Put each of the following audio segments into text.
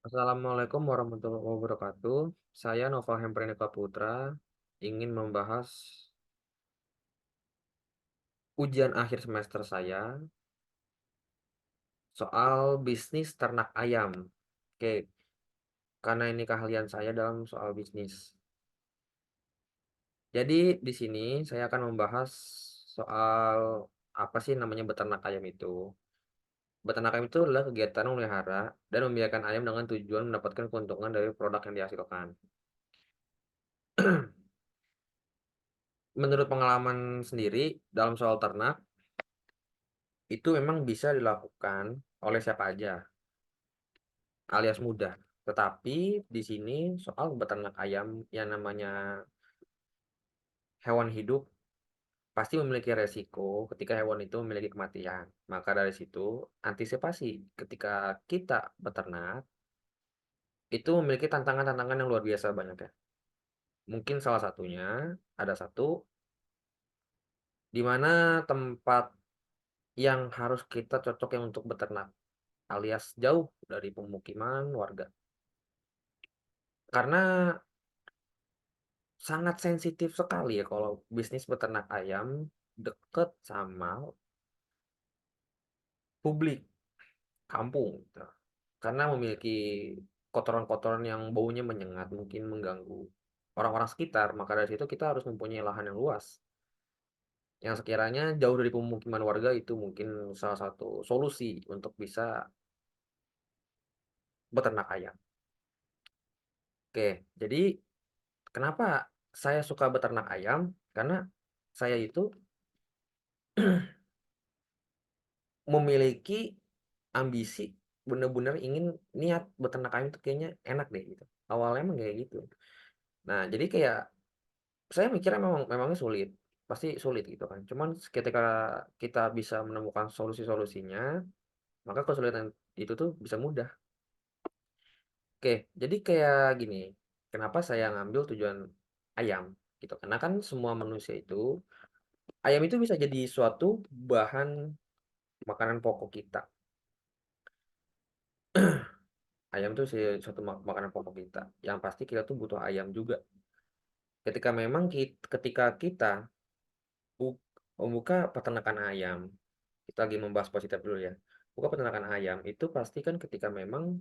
Assalamualaikum warahmatullahi wabarakatuh. Saya Nova Hendrinika Putra ingin membahas ujian akhir semester saya soal bisnis ternak ayam. Oke, karena ini keahlian saya dalam soal bisnis. Jadi di sini saya akan membahas soal apa sih namanya beternak ayam itu. Beternak ayam itu adalah kegiatan memelihara dan membiarkan ayam dengan tujuan mendapatkan keuntungan dari produk yang dihasilkan. Menurut pengalaman sendiri dalam soal ternak, itu memang bisa dilakukan oleh siapa aja, alias mudah. Tetapi di sini soal beternak ayam yang namanya hewan hidup pasti memiliki resiko ketika hewan itu memiliki kematian. Maka dari situ, antisipasi ketika kita beternak itu memiliki tantangan-tantangan yang luar biasa banyak ya. Mungkin salah satunya ada satu di mana tempat yang harus kita cocoknya untuk beternak alias jauh dari pemukiman warga. Karena sangat sensitif sekali ya kalau bisnis beternak ayam deket sama publik kampung gitu. Karena memiliki kotoran-kotoran yang baunya menyengat, mungkin mengganggu orang-orang sekitar. Maka dari situ kita harus mempunyai lahan yang luas. Yang sekiranya jauh dari pemukiman warga itu mungkin salah satu solusi untuk bisa beternak ayam. Oke, jadi kenapa saya suka beternak ayam? Karena saya itu memiliki ambisi bener-bener ingin niat beternak ayam tuh kayaknya enak deh gitu. Awalnya emang kayak gitu. Nah, jadi kayak saya mikirnya memangnya sulit, pasti sulit gitu kan. Cuman ketika kita bisa menemukan solusi-solusinya, maka kesulitan itu tuh bisa mudah. Oke, jadi kayak gini, kenapa saya ngambil tujuan ayam gitu. Karena kan semua manusia itu, ayam itu bisa jadi suatu bahan makanan pokok kita. Ayam tuh suatu makanan pokok kita. Yang pasti kita tuh butuh ayam juga. Ketika kita membuka peternakan ayam, kita lagi membahas positif dulu ya. Buka peternakan ayam itu pasti kan ketika memang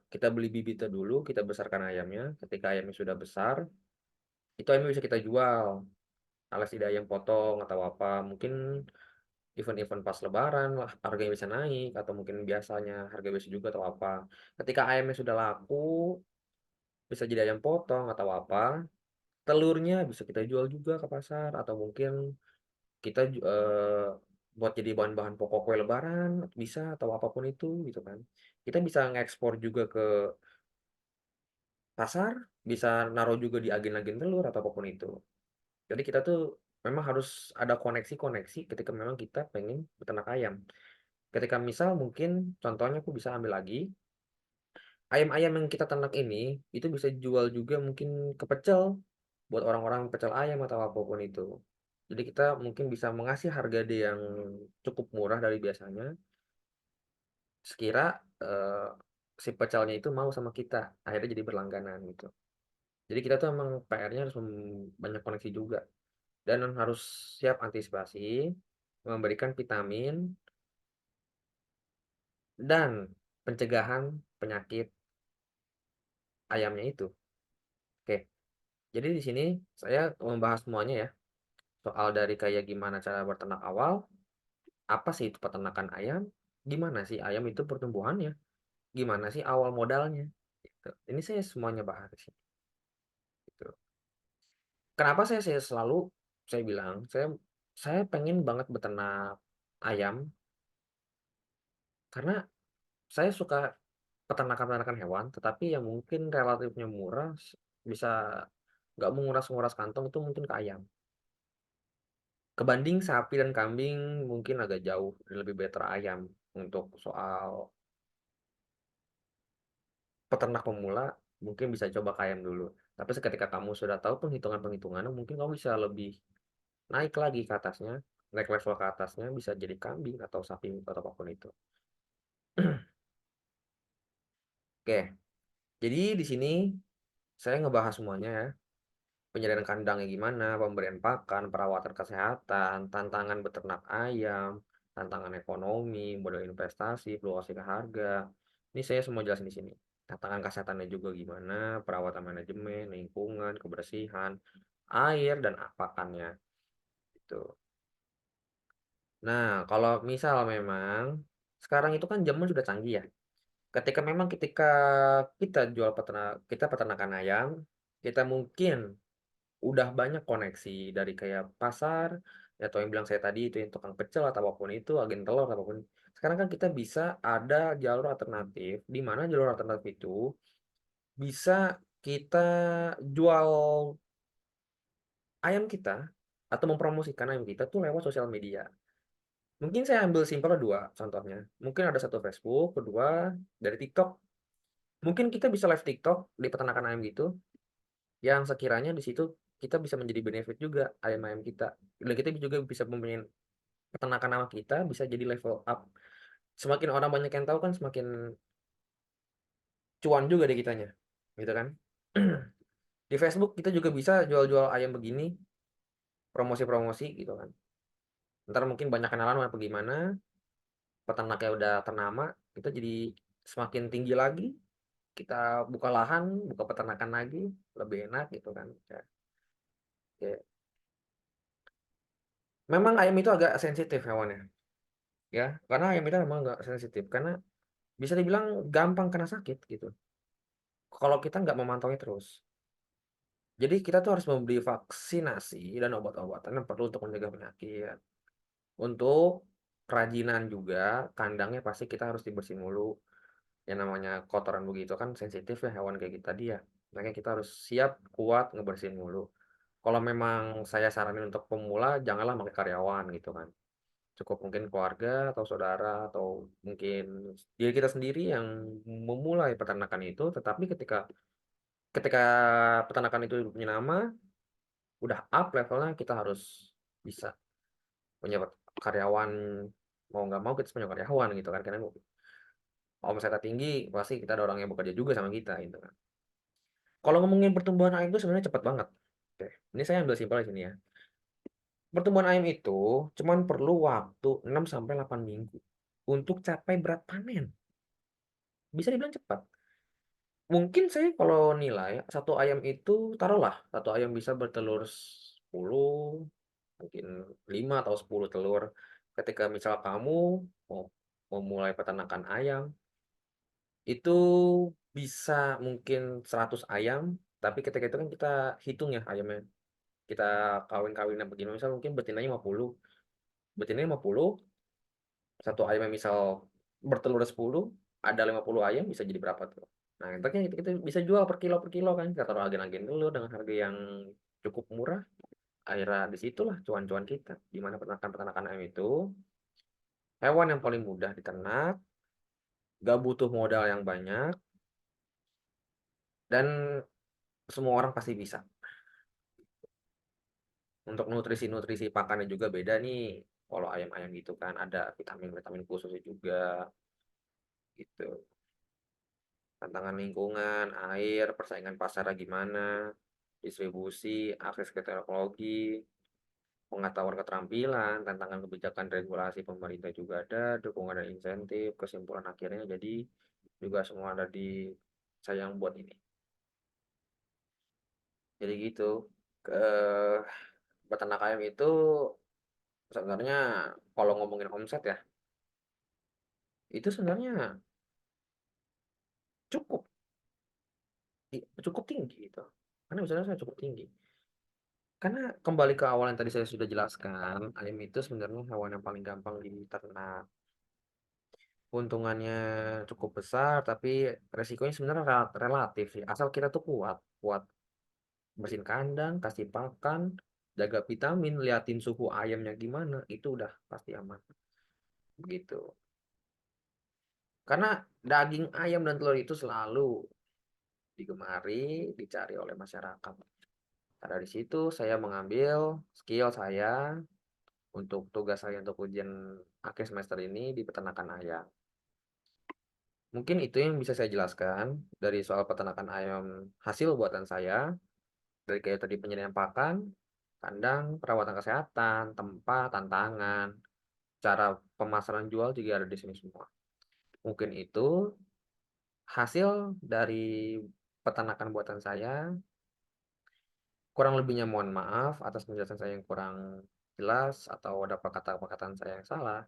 kita beli bibitnya dulu, kita besarkan ayamnya. Ketika ayamnya sudah besar, itu ayamnya bisa kita jual. Alias tidak ayam potong atau apa. Mungkin event-event pas lebaran lah harganya bisa naik atau mungkin biasanya harga biasa juga atau apa. Ketika ayamnya sudah laku, bisa jadi ayam potong atau apa. Telurnya bisa kita jual juga ke pasar atau mungkin kita buat jadi bahan-bahan pokok kue lebaran bisa atau apapun itu gitu kan. Kita bisa ngekspor juga ke pasar, bisa naruh juga di agen-agen telur atau apapun itu. Jadi kita tuh memang harus ada koneksi-koneksi ketika memang kita pengen beternak ayam. Ketika misal mungkin contohnya aku bisa ambil lagi, ayam-ayam yang kita ternak ini itu bisa jual juga mungkin ke pecel buat orang-orang pecel ayam atau apapun itu. Jadi kita mungkin bisa mengasih harga dia yang cukup murah dari biasanya, sekira eh, si pecelnya itu mau sama kita, akhirnya jadi berlangganan gitu. Jadi kita tuh emang PR-nya harus banyak koneksi juga dan harus siap antisipasi, memberikan vitamin dan pencegahan penyakit ayamnya itu. Oke, jadi di sini saya membahas semuanya ya, soal dari kayak gimana cara berternak awal, apa sih itu peternakan ayam, gimana sih ayam itu pertumbuhannya, gimana sih awal modalnya. Gitu. Ini saya semuanya bahas di sini. Gitu. Kenapa saya selalu saya bilang saya pengen banget beternak ayam karena saya suka peternakan-peternakan hewan, tetapi yang mungkin relatifnya murah bisa nggak menguras-nguras kantong itu mungkin ke ayam. Kebanding sapi dan kambing mungkin agak jauh dan lebih better ayam untuk soal peternak pemula mungkin bisa coba ke ayam dulu. Tapi seketika kamu sudah tahu penghitungan-penghitungannya mungkin kamu bisa lebih naik lagi ke atasnya, naik level ke atasnya bisa jadi kambing atau sapi atau apapun itu. Oke, jadi di sini saya ngebahas semuanya ya. Penyediaan kandangnya gimana, pemberian pakan, perawatan kesehatan, tantangan beternak ayam, tantangan ekonomi, modal investasi, fluktuasi harga. Ini saya semua jelasin di sini. Tantangan kesehatannya juga gimana, perawatan manajemen, lingkungan, kebersihan, air, dan pakannya. Gitu. Nah, kalau misal memang sekarang itu kan zaman sudah canggih ya. Ketika kita jual kita peternakan ayam, kita mungkin udah banyak koneksi dari kayak pasar, ya atau yang bilang saya tadi itu yang tukang pecel atau apapun itu, agen telur atau apapun. Sekarang kan kita bisa ada jalur alternatif, di mana jalur alternatif itu bisa kita jual ayam kita atau mempromosikan ayam kita tuh lewat sosial media. Mungkin saya ambil simpel dua contohnya. Mungkin ada satu Facebook, kedua dari TikTok. Mungkin kita bisa live TikTok di peternakan ayam gitu, yang sekiranya di situ kita bisa menjadi benefit juga ayam-ayam kita. Dan kita juga bisa mempunyai peternakan nama kita bisa jadi level up. Semakin orang banyak yang tahu kan semakin cuan juga deh kitanya. Gitu kan? Di Facebook kita juga bisa jual-jual ayam begini, promosi-promosi gitu kan. Ntar mungkin banyak kenalan apa gimana, peternaknya udah ternama, kita jadi semakin tinggi lagi, kita buka lahan, buka peternakan lagi, lebih enak gitu kan. Ya, ya. Memang ayam itu agak sensitif hewannya, ya. Karena ayam itu memang agak sensitif, karena bisa dibilang gampang kena sakit gitu. Kalau kita nggak memantaunya terus. Jadi kita tuh harus membeli vaksinasi dan obat-obatan yang perlu untuk mencegah penyakit. Untuk kerajinan juga, kandangnya pasti kita harus dibersihin mulu. Yang namanya kotoran begitu kan sensitif ya hewan kayak kita tadi ya. Makanya kita harus siap, kuat, ngebersihin mulu. Kalau memang saya saranin untuk pemula, janganlah pakai karyawan gitu kan. Cukup mungkin keluarga atau saudara atau mungkin diri kita sendiri yang memulai peternakan itu. Tetapi ketika ketika peternakan itu punya nama, udah up levelnya, kita harus bisa punya karyawan, mau nggak mau kita punya karyawan gitu kan, karena omsetnya tinggi pasti kita ada orang yang bekerja juga sama kita gitu kan. Kalau ngomongin pertumbuhan ayam itu sebenarnya cepat banget. Oke, ini saya ambil simpel di sini ya. Pertumbuhan ayam itu cuman perlu waktu 6 sampai 8 minggu untuk capai berat panen. Bisa dibilang cepat. Mungkin saya kalau nilai satu ayam itu taruhlah satu ayam bisa bertelur 10, mungkin 5 atau 10 telur. Ketika misal kamu mau memulai peternakan ayam, itu bisa mungkin 100 ayam, tapi ketika itu kan kita hitung ya ayamnya. Kita kawin-kawin apa gimana, misal mungkin betinanya 50. Betinanya 50, satu ayam yang misal bertelur 10, ada 50 ayam bisa jadi berapa tuh? Nah, itu kan kita bisa jual per kilo kan. Kita taruh agen-agen dulu dengan harga yang cukup murah. Akhirnya disitulah cuan-cuan kita. Di mana peternakan-peternakan ayam itu hewan yang paling mudah diternak, gak butuh modal yang banyak, dan semua orang pasti bisa. Untuk nutrisi-nutrisi pakannya juga beda nih. Kalau ayam-ayam gitu kan ada vitamin-vitamin khususnya juga gitu. Tantangan lingkungan, air, persaingan pasarnya gimana, distribusi, akses ke teknologi, pengetahuan keterampilan, tantangan kebijakan regulasi pemerintah juga ada, dukungan dan insentif, kesimpulan akhirnya jadi juga semua ada di saya yang buat ini. Jadi gitu. Ke peternak ayam itu sebenarnya kalau ngomongin omset ya, itu sebenarnya cukup cukup tinggi gitu. Karena misalnya saya cukup tinggi. Karena kembali ke awal yang tadi saya sudah jelaskan, ayam itu sebenarnya hewan yang paling gampang diternak. Keuntungannya cukup besar, tapi resikonya sebenarnya relatif sih. Asal kita tuh kuat, kuat bersihin kandang, kasih pakan, jaga vitamin, liatin suhu ayamnya gimana, itu udah pasti aman. Begitu. Karena daging ayam dan telur itu selalu digemari, dicari oleh masyarakat. Karena di situ saya mengambil skill saya untuk tugas saya untuk ujian akhir semester ini di peternakan ayam. Mungkin itu yang bisa saya jelaskan dari soal peternakan ayam hasil buatan saya, dari kayak tadi penyediaan pakan, kandang, perawatan kesehatan, tempat, tantangan, cara pemasaran jual juga ada di sini semua. Mungkin itu hasil dari peternakan buatan saya. Kurang lebihnya mohon maaf atas penjelasan saya yang kurang jelas atau ada perkataan saya yang salah.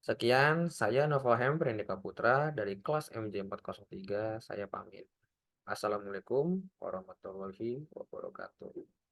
Sekian, saya Nova Hendrika Putra dari kelas MJ403. Saya pamit. Assalamualaikum warahmatullahi wabarakatuh.